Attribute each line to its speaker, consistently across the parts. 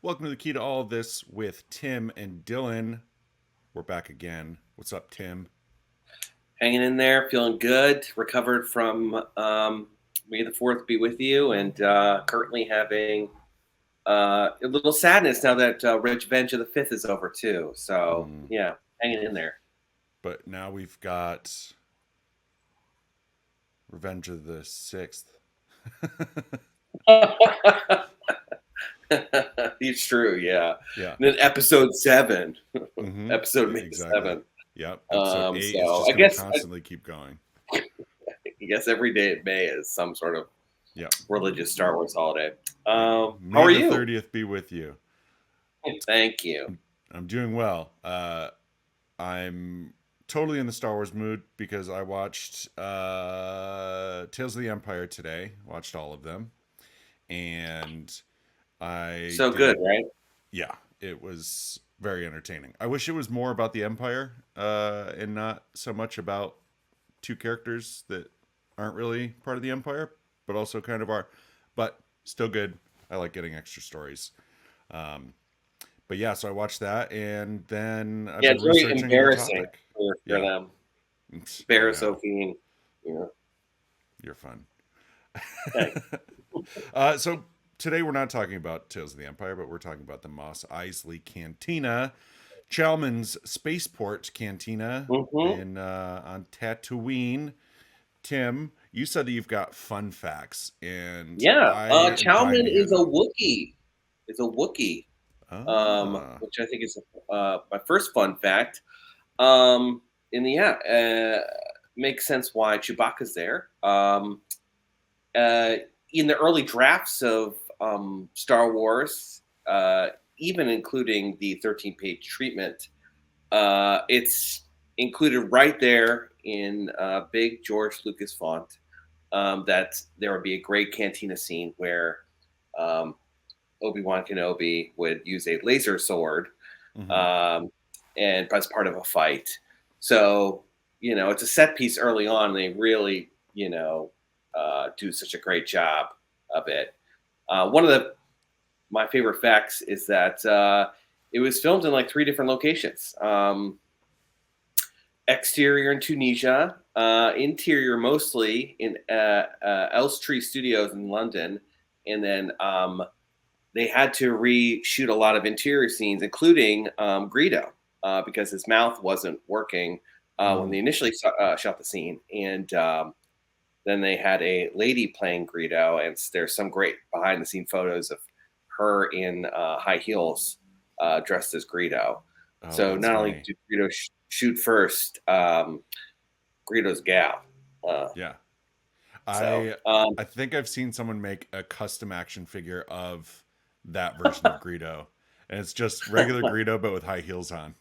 Speaker 1: Welcome to the Key to All of This with Tim and Dylan. We're back again. What's up, Tim?
Speaker 2: Hanging in there, feeling good. Recovered from May the 4th be with you, and currently having a little sadness now that Revenge of the 5th is over too. So yeah, hanging in there.
Speaker 1: But now we've got Revenge of the 6th.
Speaker 2: It's true, yeah.
Speaker 1: Yeah.
Speaker 2: And then episode 7. Episode May 7.
Speaker 1: Yep. Episode 8 is
Speaker 2: so
Speaker 1: just going to constantly keep going.
Speaker 2: I guess every day in May is some sort of religious Star Wars holiday. How
Speaker 1: May
Speaker 2: are
Speaker 1: the
Speaker 2: you?
Speaker 1: 30th be with you.
Speaker 2: Thank you.
Speaker 1: I'm doing well. I'm totally in the Star Wars mood because I watched Tales of the Empire today. Watched all of them. And
Speaker 2: good, right?
Speaker 1: Yeah, it was very entertaining. I wish it was more about the Empire and not so much about two characters that aren't really part of the Empire, but also kind of are. But still good. I like getting extra stories. But yeah, so I watched that, and then I've been
Speaker 2: it's very
Speaker 1: researching
Speaker 2: embarrassing
Speaker 1: the
Speaker 2: for them. Sophie,
Speaker 1: You're fun.
Speaker 2: Thanks.
Speaker 1: So today we're not talking about Tales of the Empire, but we're talking about the Mos Eisley Cantina, Chalmun's Spaceport Cantina on Tatooine. Tim, you said that you've got fun facts, and
Speaker 2: Chalmun is a Wookiee. It's a Wookiee, which I think is my first fun fact. Makes sense why Chewbacca's there. In the early drafts of Star Wars, even including the 13-page treatment, it's included right there in big George Lucas font that there would be a great cantina scene where Obi Wan Kenobi would use a laser sword and as part of a fight. So, it's a set piece early on. And they really, do such a great job of it. One of my favorite facts is that it was filmed in like 3 different locations. Exterior in Tunisia, interior mostly in Elstree Studios in London, and then they had to reshoot a lot of interior scenes, including Greedo, because his mouth wasn't working when they initially shot the scene, and then they had a lady playing Greedo, and there's some great behind-the-scene photos of her in high heels dressed as Greedo. So not only did Greedo shoot first, Greedo's gal.
Speaker 1: I think I've seen someone make a custom action figure of that version of Greedo, and it's just regular Greedo but with high heels on.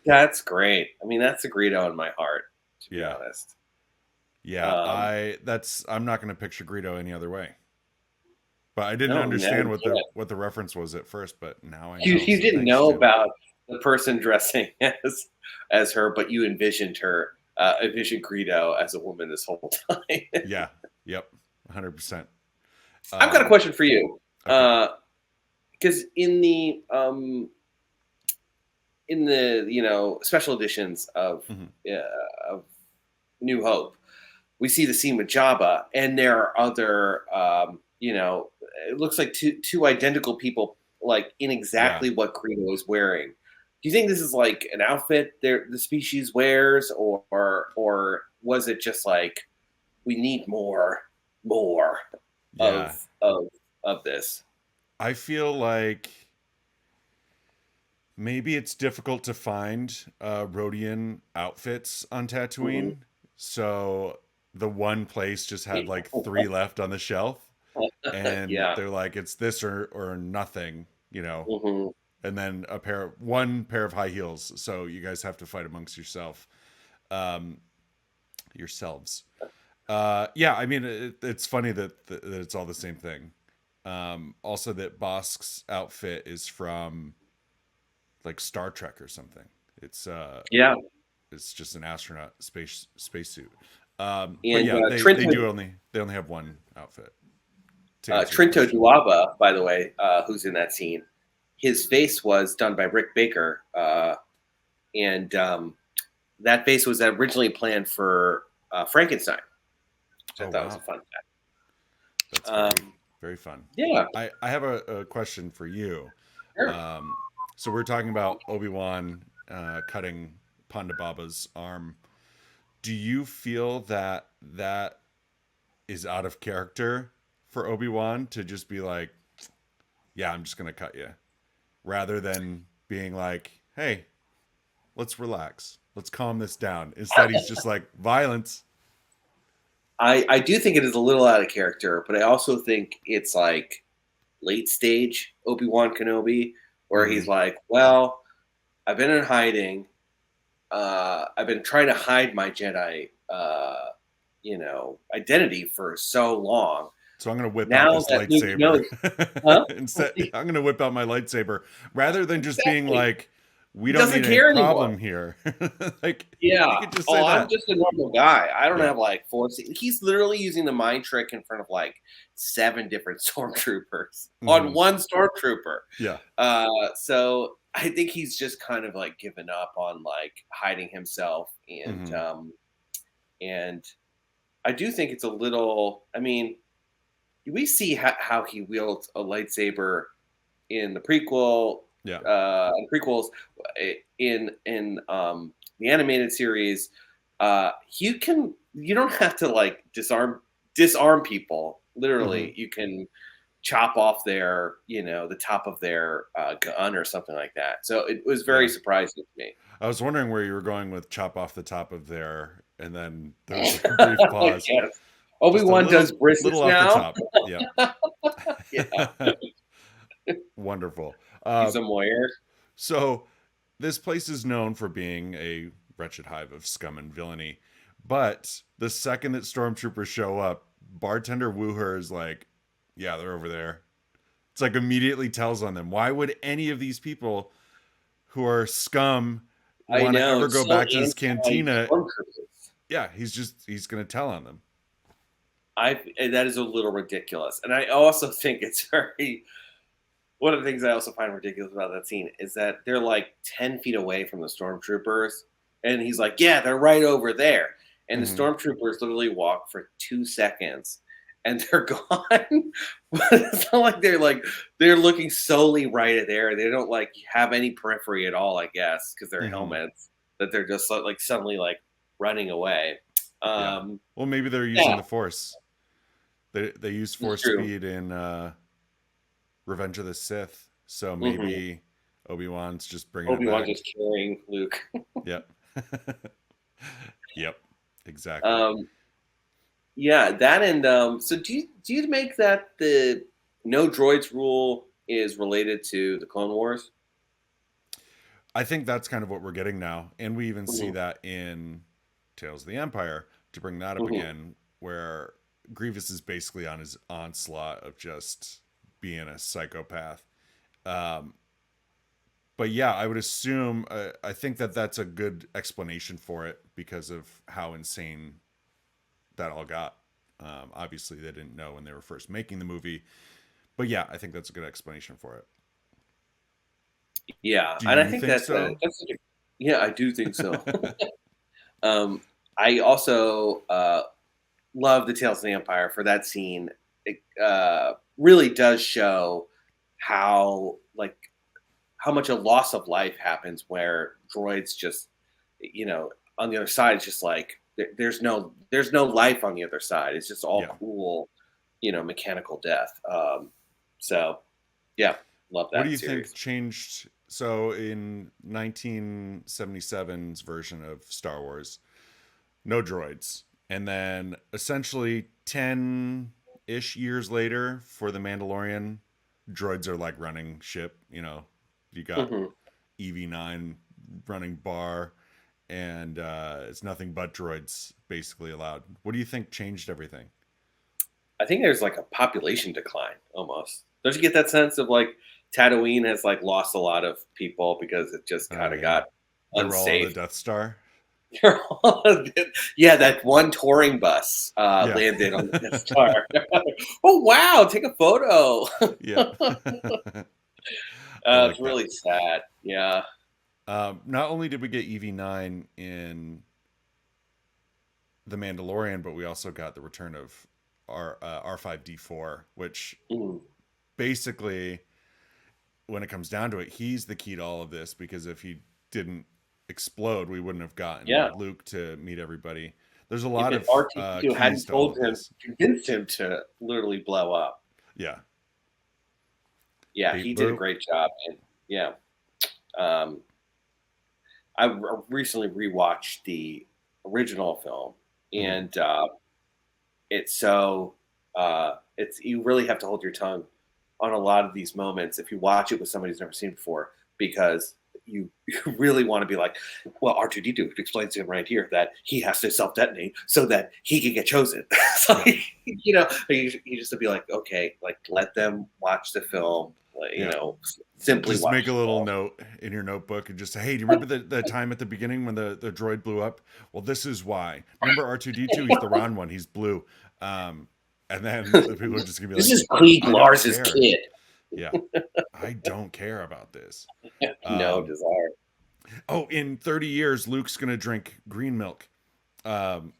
Speaker 2: That's great. I mean, that's a Greedo in my heart, to be honest.
Speaker 1: Yeah, I'm not going to picture Greedo any other way. But I didn't understand what the reference was at first, but now I know.
Speaker 2: You didn't know about the person dressing as her, but you envisioned Greedo as a woman this whole time.
Speaker 1: Yeah. Yep. 100%.
Speaker 2: I've got a question for you. Because in the special editions of New Hope, we see the scene with Jabba, and there are other it looks like two identical people, like in exactly what Greedo is wearing. Do you think this is like an outfit the species wears, or was it just like we need more of this?
Speaker 1: I feel like maybe it's difficult to find Rhodian outfits on Tatooine, so the one place just had like 3 left on the shelf. And they're like, it's this or nothing, and then one pair of high heels. So you guys have to fight amongst yourselves. I mean, it's funny that it's all the same thing. Also that Bosk's outfit is from like Star Trek or something. It's just an astronaut spacesuit. They only have one outfit.
Speaker 2: Trinto Duaba, by the way, who's in that scene, his face was done by Rick Baker, and that face was originally planned for Frankenstein. Which I thought was a fun fact.
Speaker 1: That's very, very fun.
Speaker 2: Yeah.
Speaker 1: I have a question for you.
Speaker 2: Sure.
Speaker 1: So we're talking about Obi-Wan cutting Ponda Baba's arm. Do you feel that is out of character for Obi-Wan to just be like, yeah, I'm just going to cut you, rather than being like, hey, let's relax. Let's calm this down. Instead, he's just like, violence.
Speaker 2: I do think it is a little out of character, but I also think it's like late stage Obi-Wan Kenobi, where he's like, well, I've been in hiding. I've been trying to hide my Jedi, identity for so long.
Speaker 1: So I'm going to whip out this lightsaber. Instead, I'm going to whip out my lightsaber rather than just being like, we don't need any problem here. Like,
Speaker 2: yeah.
Speaker 1: You could just say
Speaker 2: I'm just a normal guy. I don't have like force. He's literally using the mind trick in front of like 7 different stormtroopers on one stormtrooper.
Speaker 1: Yeah.
Speaker 2: So I think he's just kind of like given up on like hiding himself, and and I do think it's a little. I mean, we see how he wields a lightsaber in the prequel.
Speaker 1: Yeah.
Speaker 2: Prequels in the animated series, you don't have to like disarm people. Literally, you can chop off their, the top of their gun or something like that. So it was very surprising to me.
Speaker 1: I was wondering where you were going with chop off the top of their, and then there was a brief pause.
Speaker 2: Yes. Obi-Wan does bristles now.
Speaker 1: Yeah. Yeah. Wonderful.
Speaker 2: He's a moyer.
Speaker 1: So this place is known for being a wretched hive of scum and villainy. But the second that stormtroopers show up, bartender Wooher is like, yeah, they're over there. It's like immediately tells on them. Why would any of these people who are scum want to ever go back to this cantina? Yeah, he's going to tell on them.
Speaker 2: That is a little ridiculous. And I also think it's very... One of the things I also find ridiculous about that scene is that they're like 10 feet away from the stormtroopers. And he's like, yeah, they're right over there. And the stormtroopers literally walk for 2 seconds and they're gone. It's not like they're looking solely right at there. They don't like have any periphery at all, I guess, because they're helmets, that they're just like suddenly like running away.
Speaker 1: Well, maybe they're using the Force. They use Force speed in Revenge of the Sith, so maybe Obi-Wan's just bringing
Speaker 2: Obi-Wan just carrying Luke.
Speaker 1: Yep. Yep. Exactly.
Speaker 2: Yeah, that and so do you make that the no droids rule is related to the Clone Wars?
Speaker 1: I think that's kind of what we're getting now, and we even see that in Tales of the Empire, to bring that up again, where Grievous is basically on his onslaught of just being a psychopath. But yeah, I would assume, I think that's a good explanation for it because of how insane that all got. Obviously, they didn't know when they were first making the movie. But yeah, I think that's a good explanation for it.
Speaker 2: Yeah, and I think that's yeah, I do think so. I also love the Tales of the Empire for that scene. It really does show how much a loss of life happens where droids just, on the other side, it's just like there's no life on the other side. It's just all cool, mechanical death. So yeah, love that.
Speaker 1: What do you think changed? So in 1977's version of Star Wars, no droids. And then essentially 10-ish years later for The Mandalorian, droids are like running ship. You got EV9 running bar, and it's nothing but droids basically allowed. What do you think changed everything?
Speaker 2: I think there's like a population decline almost. Don't you get that sense of like Tatooine has like lost a lot of people because it just kind of got unsafe?
Speaker 1: They're all on the Death Star.
Speaker 2: Yeah, that one touring bus landed on the Death Star. Oh wow, take a photo.
Speaker 1: Yeah.
Speaker 2: It's really sad. Yeah.
Speaker 1: Not only did we get EV9 in The Mandalorian, but we also got the return of R5D4, which
Speaker 2: Mm.
Speaker 1: basically, when it comes down to it, he's the key to all of this, because if he didn't explode, we wouldn't have
Speaker 2: Yeah.
Speaker 1: gotten Luke to meet everybody. There's a
Speaker 2: If
Speaker 1: lot
Speaker 2: it
Speaker 1: of
Speaker 2: R2D2
Speaker 1: keys
Speaker 2: hadn't
Speaker 1: to all
Speaker 2: told
Speaker 1: of
Speaker 2: him,
Speaker 1: this.
Speaker 2: convinced him to literally blow up.
Speaker 1: Yeah.
Speaker 2: Yeah,
Speaker 1: Beep
Speaker 2: he did a
Speaker 1: boop.
Speaker 2: great job. And yeah. Um, I recently rewatched the original film, and it's so it's you really have to hold your tongue on a lot of these moments if you watch it with somebody who's never seen it before, because you really want to be like, well, R2D2 explains to him right here that he has to self detonate so that he can get chosen. So you know, you just to be like, okay, like let them watch the film. Like, you know, simply
Speaker 1: just
Speaker 2: watch
Speaker 1: make a
Speaker 2: the
Speaker 1: little
Speaker 2: film.
Speaker 1: note in your notebook and just say, hey, do you remember the time at the beginning when the droid blew up? Well, this is why. Remember R2D2? He's the round one. He's blue. And then the people are just gonna be
Speaker 2: This
Speaker 1: like,
Speaker 2: is Klieg
Speaker 1: I don't
Speaker 2: Lars's
Speaker 1: care.
Speaker 2: kid.
Speaker 1: Yeah, I don't care about this.
Speaker 2: No desire.
Speaker 1: Oh, in 30 years, Luke's gonna drink green milk. Um,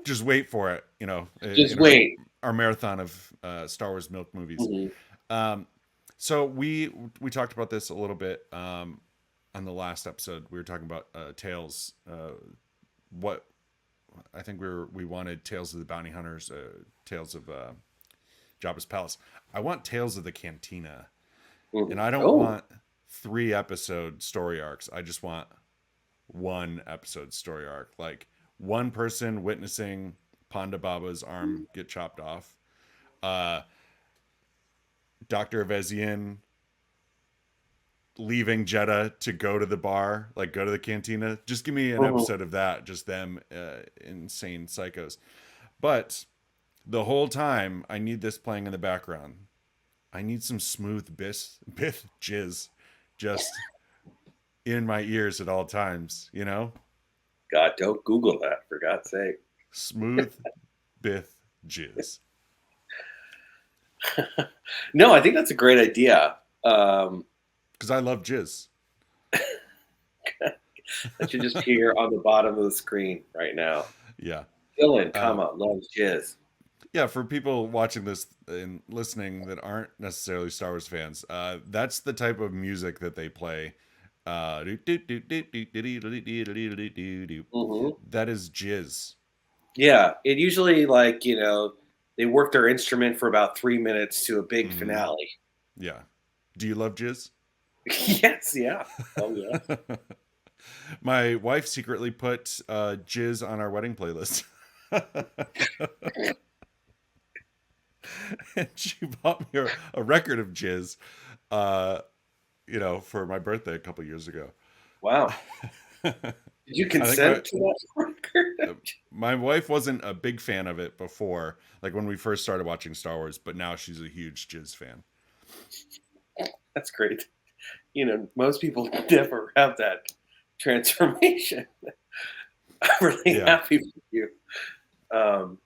Speaker 1: just wait for it. You know,
Speaker 2: Just
Speaker 1: in
Speaker 2: wait.
Speaker 1: our marathon of Star Wars milk movies.
Speaker 2: Mhm.
Speaker 1: So we talked about this a little bit on the last episode. We were talking about Tales. What I think we wanted Tales of the Bounty Hunters, Tales of Jabba's Palace. I want Tales of the Cantina, and I don't want 3 episode story arcs. I just want 1 episode story arc, like one person witnessing Ponda Baba's arm get chopped off. Dr. Vezian leaving Jeddah to go to the bar, like go to the cantina. Just give me an episode of that, just them insane psychos. But the whole time, I need this playing in the background. I need some smooth Bith jizz just in my ears at all times, you know?
Speaker 2: God, don't Google that, for God's sake.
Speaker 1: Smooth Bith jizz.
Speaker 2: No, I think that's a great idea.
Speaker 1: Because I love jizz.
Speaker 2: That should just appear on the bottom of the screen right now.
Speaker 1: Yeah.
Speaker 2: Dylan, loves jizz.
Speaker 1: Yeah, for people watching this and listening that aren't necessarily Star Wars fans, that's the type of music that they play. That is jizz.
Speaker 2: Yeah, it usually, like, you know, they work their instrument for about 3 minutes to a big finale.
Speaker 1: Yeah. Do you love jizz?
Speaker 2: Yes, yeah. Oh, yeah.
Speaker 1: My wife secretly put jizz on our wedding playlist. And she bought me a record of jizz, you know, for my birthday a couple years ago.
Speaker 2: Wow. Did you consent to that record?
Speaker 1: My wife wasn't a big fan of it before, like when we first started watching Star Wars, but now she's a huge jizz fan.
Speaker 2: That's great. You know, most people never have that transformation. I'm really happy for you. Well,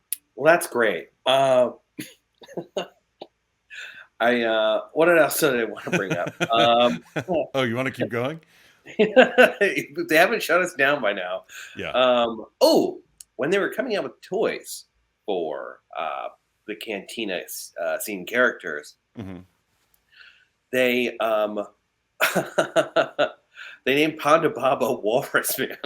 Speaker 2: that's great. What else did I want to bring up?
Speaker 1: Oh, you want to keep going?
Speaker 2: They haven't shut us down by now.
Speaker 1: Yeah.
Speaker 2: When they were coming out with toys for the Cantina scene characters, they they named Ponda Baba Walrus Man.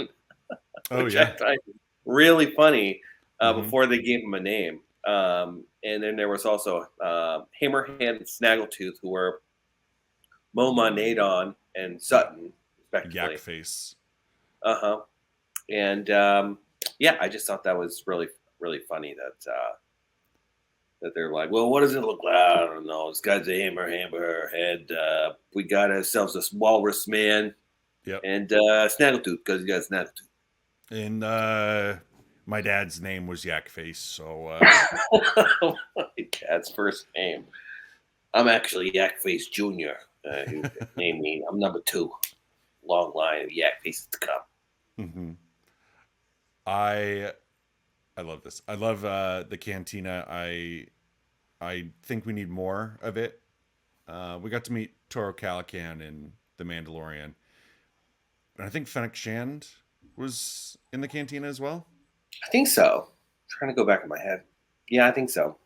Speaker 1: Oh,
Speaker 2: which
Speaker 1: yeah.
Speaker 2: I find really funny before they gave him a name. And then there was also Hammerhand and Snaggletooth, who were Moma, Nadon, and Sutton, respectively.
Speaker 1: Yak Face.
Speaker 2: And yeah, I just thought that was really, really funny that they're like, well, what does it look like? I don't know. This guy's a hammerhead. We got ourselves a walrus man.
Speaker 1: Yep.
Speaker 2: And Snaggletooth, because he got Snaggletooth.
Speaker 1: And my dad's name was Yak Face, so
Speaker 2: My dad's first name. I'm actually Yak Face Jr. Who named me. I'm number 2. Long line of Yak Faces to come.
Speaker 1: I love this. I love the Cantina. I think we need more of it. We got to meet Toro Calican in The Mandalorian. And I think Fennec Shand was in the Cantina as well.
Speaker 2: I think so. I'm trying to go back in my head. Yeah, I think so.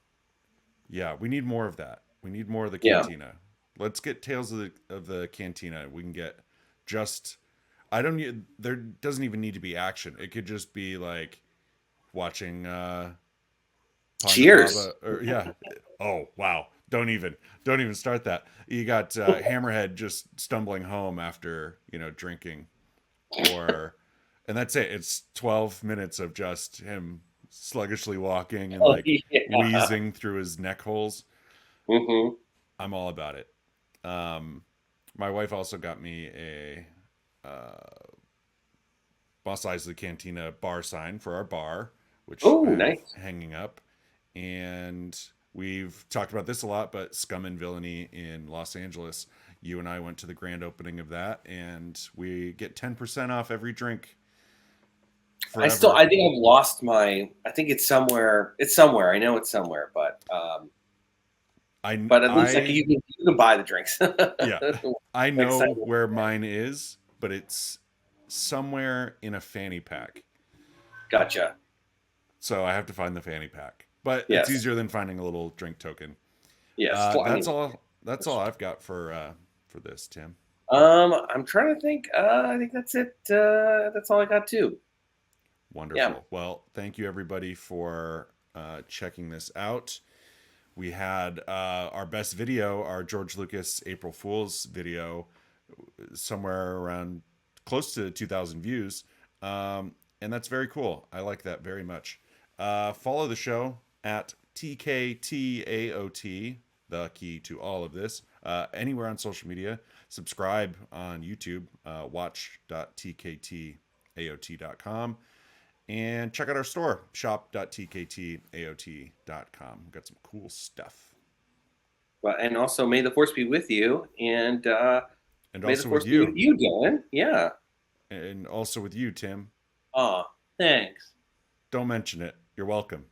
Speaker 1: Yeah, we need more of that. We need more of the
Speaker 2: Yeah.
Speaker 1: Cantina. Let's get Tales of the Cantina. We can get just I don't need there doesn't even need to be action. It could just be like watching Ponda
Speaker 2: Cheers.
Speaker 1: Baba or yeah. Oh, wow. Don't even start that. You got Hammerhead just stumbling home after, drinking or and that's it. It's 12 minutes of just him sluggishly walking and
Speaker 2: Oh,
Speaker 1: like
Speaker 2: yeah.
Speaker 1: wheezing through his neck holes.
Speaker 2: Hmm.
Speaker 1: I'm all about it. Um, my wife also got me a Mos Eisley Cantina bar sign for our bar, which
Speaker 2: Oh,
Speaker 1: I have
Speaker 2: nice.
Speaker 1: hanging up. And we've talked about this a lot, but Scum and Villainy in Los Angeles. You and I went to the grand opening of that, and we get 10% off every drink forever.
Speaker 2: I think I've lost my. I think it's somewhere. It's somewhere. I know it's somewhere,
Speaker 1: I
Speaker 2: but at least like
Speaker 1: I
Speaker 2: you can buy the drinks.
Speaker 1: yeah, I
Speaker 2: Next time.
Speaker 1: know where mine is, but it's somewhere in a fanny pack.
Speaker 2: Gotcha.
Speaker 1: So I have to find the fanny pack. But it's
Speaker 2: Yes.
Speaker 1: easier than finding a little drink token.
Speaker 2: Yes. I
Speaker 1: That's
Speaker 2: mean,
Speaker 1: all. That's all I've got for this, Tim.
Speaker 2: I'm trying to think. I think that's it. That's all I got too. Yeah.
Speaker 1: Wonderful. Well, thank you everybody for checking this out. We had our best video, our George Lucas April Fool's video, somewhere around close to 2,000 views. And that's very cool. I like that very much. Follow the show at tktaot, the key to all of this, anywhere on social media. Subscribe on YouTube, watch.tktaot.com. And check out our store, shop.tktaot.com. We've got some cool stuff.
Speaker 2: Well, and also may the force be with you, and
Speaker 1: And
Speaker 2: may the
Speaker 1: also with
Speaker 2: force be with
Speaker 1: you.
Speaker 2: you, Dylan. Yeah.
Speaker 1: And also with you, Tim.
Speaker 2: Aw, thanks.
Speaker 1: Don't mention it. You're welcome.